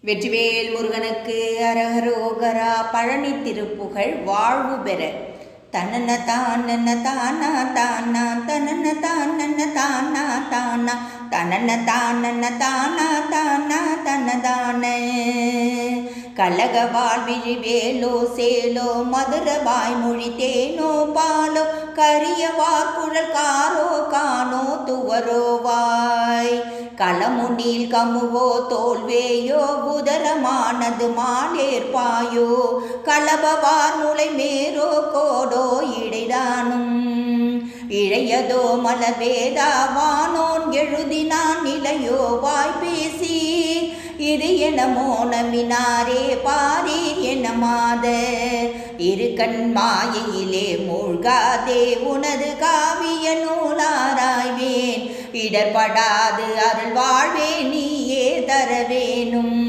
வெற்றிவேல் முருகனுக்கு அரகரோகரா. பழனி திருப்புகழ் வாழ்வு பெற. தன்னன தானன தானா தானா தன்னன தானன தானா தானா தன்னன தானன தானா தானா தன்னதான. கலக வாழ்விழி வேலோ சேலோ மதுர வாய்மொழி தேனோ பாலோ கரிய வார்குழல் காரோ காணோ துவரோவாய். களமுனில் கமுவோ தோல்வேயோ உதரமானது மாலேற்பாயோ களபவார் முளை மேரோ கோடோ இடைதானும். இழையதோ மலவேதா வானோன் எழுதினான் நிலையோ வாய்பேசி இது என மோனமினாரே பாரீர் என மாத. இரு கண் மாயையிலே மூழ்காதே உனது காவிய நூலாராய்வேன் இடர்படாது அருள் வாழ்வே நீயே தரவேணும்.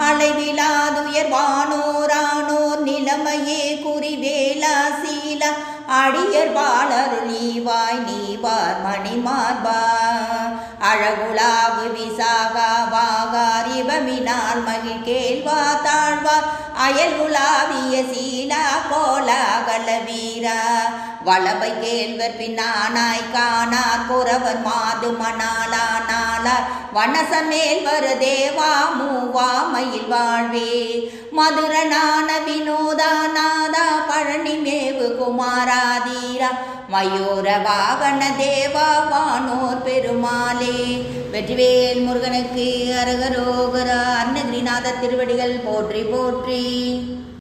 அளவிலாதுயர் வானோரானோர் நிலைமையே குறிவேலா சீலா அடியர் வாழருள் நீவாய் நீவார் மணிமார்பா. அழகுலாவு விசாகா வாகார் இவமினால் மகிழ் கேள்வா தாழ்வார் அயல் உலாவிய சீலா கோலாகல வீரா. வளவை கேள்வர் பின்னானாய் காணார் குறவர் மாது மணாலா நாளார் வனசமேல் வரு தேவா மூவா மயில் வாழ்வே. மதுரனான வினோதா நாதா பழனி மேவு குமாராதீரா மயூர வாகன தேவா வானோர் பெருமாளே. வெற்றிவேல் முருகனுக்கு அரகரோகரா. அருணகிரிநாத திருவடிகள் போற்றி போற்றி.